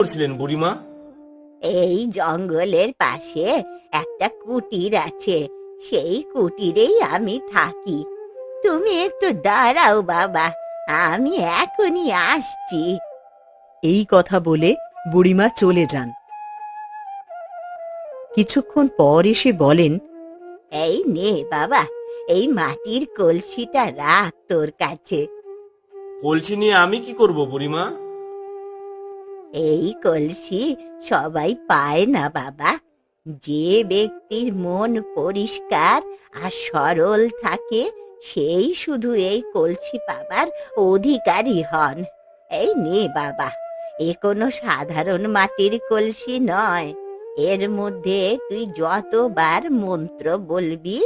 করছিলেন বুড়িমা? এই জঙ্গলের পাশে একটা কুটির আছে, সেই কুটিরেই আমি থাকি। তুমি একটু দাঁড়াও বাবা, আমি এখনই আসছি। এই কথা বলে বুড়িমা চলে যান। কিছুক্ষণ পর এসে বলেন, এই নে বাবা, এই মাটির কলসিটা রাখ তোর কাছে। কলসি নিয়ে আমি কি করব বুড়িমা? এই কলসি সবাই পায় না বাবা। যে ব্যক্তির মন পরিষ্কার আর সরল থাকে সেই শুধু এই কলসি পাবার অধিকারী হন। এই নে বাবা, এ কোনো সাধারণ মাটির কলসি নয়। এর মধ্যে তুই যতবার মন্ত্র বলবি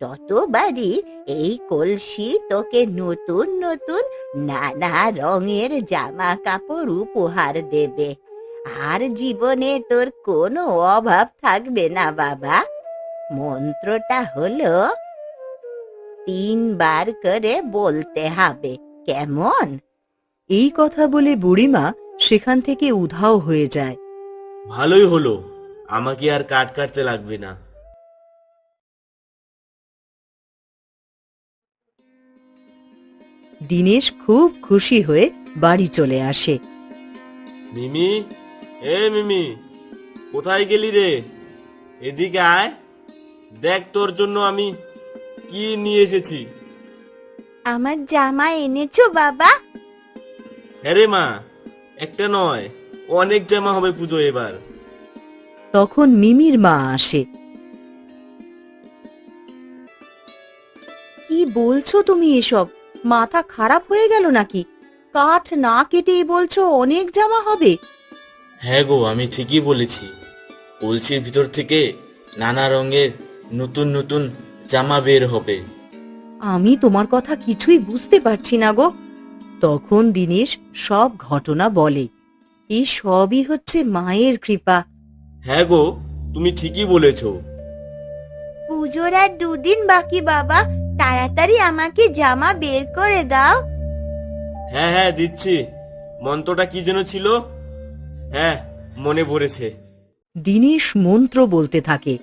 ততবারই এই কলসি তোকে নতুন নতুন নানা রঙের জামা কাপড় উপহার দেবে। আর জীবনে তোর কোনো অভাব থাকবে না বাবা। মন্ত্রটা হলো 3 বার করে বলতে হবে, কেমন? এই কথা বলে বুড়িমা সেখান থেকে উধাও হয়ে যায়। ভালোই হলো, আমাকে আর কাট কাটতে লাগবে না। দীনেশ খুব খুশি হয়ে বাড়ি চলে আসে। মিমি, এ মিমি, কোথায় গেলি রে? এদিকে আয়, দেখ তোর জন্য আমি কি নিয়ে এসেছি। আমার জামা এনেছো বাবা? হ্যাঁ রে মা, একটা নয়, অনেক জামা হবে পুজো এবার। তখন মিমির মা আসে। কি বলছো তুমি এসব? মাথা খারাপ হয়ে গেল নাকি? কাঠ না কেটেই বলছো অনেক জামা হবে? হ্যাঁ গো, আমি ঠিকই বলেছি। কলসির ভিতর থেকে নানা রঙের নতুন নতুন জামা বের হবে। আমি তোমার কথা কিছুই বুঝতে পারছি না গো। তখন দীনেশ সব ঘটনা বলে। এই সবই হচ্ছে মায়ের কৃপা। হ্যাঁ গো, তুমি ঠিকই বলেছো। পুজোর আর 2 দিন বাকি বাবা, তাড়াতাড়ি আমাকে জামা বের করে দাও। হ্যাঁ হ্যাঁ, দিচ্ছি। মন্ত্রটা কি যেন ছিল? হ্যাঁ, মনে পড়েছে। দীনেশ মন্ত্র বলতে থাকে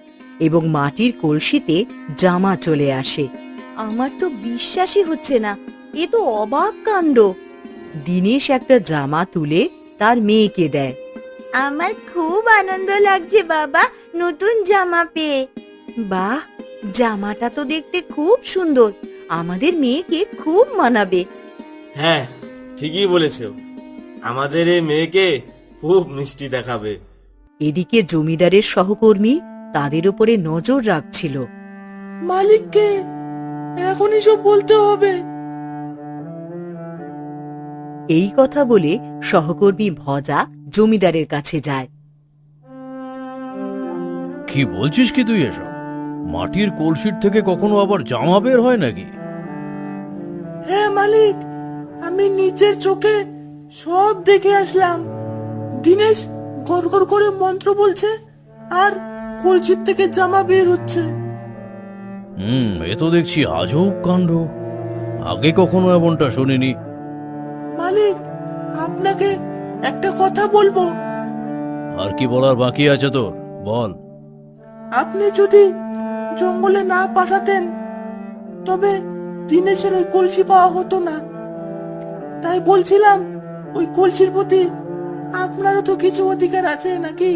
এবং মাটির কলসিতে জামা চলে আসে। আমার তো বিশ্বাসই হচ্ছে না, এ তো অবাক কাণ্ড। দীনেশ একটা জামা তুলে তার মেয়েকে দেয়। আমার খুব আনন্দ লাগছে বাবা, নতুন জামা পেয়ে। বাহ, জামাটা তো দেখতে খুব সুন্দর, আমাদের মেয়েকে খুব মানাবে। হ্যাঁ, ঠিকই বলেছো। আমাদের এই মেয়েকে খুব মিষ্টি দেখাবে। এদিকে জমিদারের সহকর্মী তাদের উপরে নজর রাখছিল। মালিককে এখনই সব বলতে হবে। এই কথা বলে সহকর্মী ভজা জমিদারের কাছে যায়। কি বলছিস কি তুই এসব? মাটির কলসির থেকে কখনো আবার জামা বের হয় নাকি? হ্যাঁ মালিক, আমি নিজের চোখে সব দেখে আসলাম। দিনেশ গড়গড় করে মন্ত্র বলছে আর কলসির থেকে জামা বের হচ্ছে। এ তো দেখছি আজব কাণ্ড। আগে কখনো এমনটা শুনিনি। মালিক, আপনাকে একটা কথা বলবো। আর কি বলার বাকি আছে তোর? বল। আপনি যদি জঙ্গলে না পাঠাতেন তবে দিনেশের ওই কলসি পাওয়া হতো না। তাই বলছিলাম, ওই কলসির প্রতি আপনারও তো কিছু অধিকার আছে নাকি?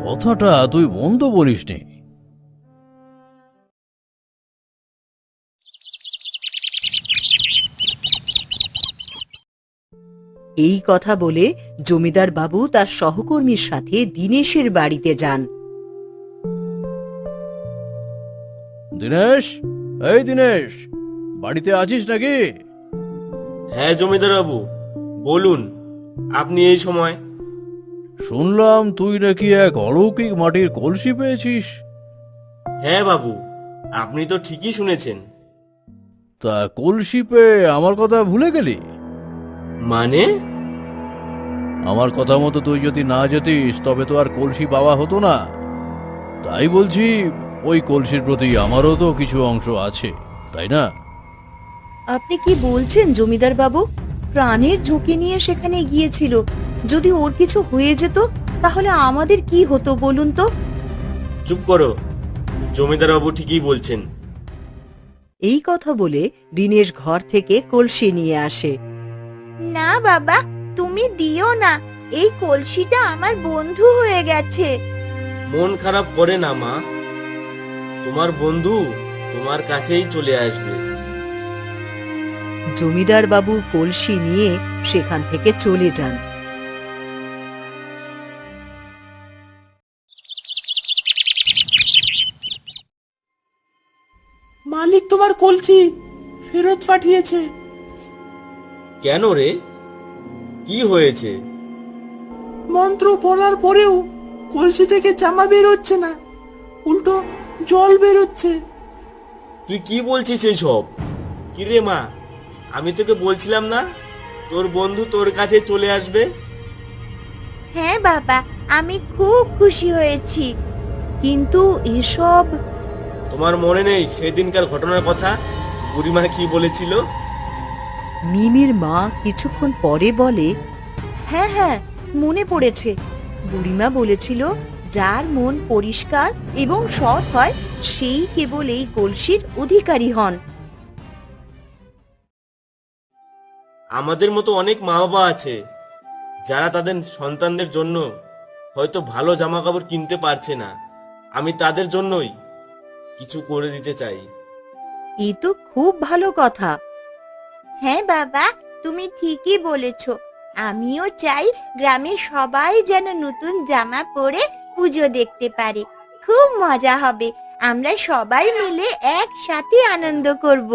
কথাটা তুই মন্দ বলিসনি। এই কথা বলে জমিদার বাবু তার সহকর্মীর সাথে দীনেশের বাড়িতে যান। দিনেশ, এই দিনেশ, বাড়িতে আছিস নাকি? হ্যাঁ জমিদার বাবু, বলুন, আপনি এই সময়? শুনলাম তুই নাকি এক অলৌকিক মাটির কলসি পেয়েছিস। হ্যাঁ বাবু, আপনি তো ঠিকই শুনেছেন। তা কলসি পেয়ে আমার কথা ভুলে গেলি? মানে? আমার কথা মতো তুই যদি না যেতিস তবে তো আর কলসি পাওয়া হতো না। তাই বলছি, ওই কলসির প্রতি আমারও তো কিছু অংশ আছে, তাই না? আপনি কি বলছেন জমিদার বাবু? প্রাণের ঝুঁকি নিয়ে সেখানে গিয়েছিল, যদি ওর কিছু হয়ে যেত তাহলে আমাদের কি হতো বলুন তো? চুপ করো, জমিদার বাবু ঠিকই বলছেন। এই কথা বলে দিনেশ ঘর থেকে কলসি নিয়ে আসে। না বাবা, তুমি দিও না, এই কলসিটা আমার বন্ধু হয়ে গেছে। মন খারাপ করে না মা, তোমার বন্ধু তোমার কাছেই চলে আসবে। জমিদার বাবু কলসি নিয়ে সেখান থেকে চলে যান। মালিক তোমার কলসি ফেরত পাঠিয়েছে। কেন রে, কি হয়েছে? মন্ত্র পড়ার পরেও কলসি থেকে জামা বের হচ্ছে না, উল্টো জল বেরোচ্ছে। তুই কি বলছিস এইসব? কি রে মা, আমি তোকে বলছিলাম না তোর বন্ধু তোর কাছে চলে আসবে? হ্যাঁ বাবা, আমি খুব খুশি হয়েছি। কিন্তু এসব তোমার মনে নেই সেদিনকার ঘটনার কথা? বুড়িমা কি বলেছিল? মিমির মা কিছুক্ষণ পরে বলে, হ্যাঁ হ্যাঁ, মনে পড়েছে। বুড়িমা বলেছিল যার মন পরিষ্কার এবং সৎ হয় সেই কেবল এই কলসির অধিকারী হন। আমাদের মতো অনেক মা বাবা আছে যারা তাদের সন্তানদের জন্য হয়তো ভালো জামা কাপড় কিনতে পারছে না। আমি তাদের জন্যই কিছু করে দিতে চাই। এ তো খুব ভালো কথা। হ্যাঁ বাবা, তুমি ঠিকই বলেছো। আমিও চাই গ্রামের সবাই যেন নতুন জামা পরে পুজো দেখতে পারে। খুব মজা হবে, আমরা সবাই মিলে একসাথে আনন্দ করব।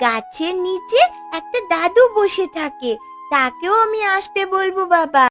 গাছের নিচে একটা দাদু বসে থাকে, তাকেও আমি আসতে বলবো বাবা।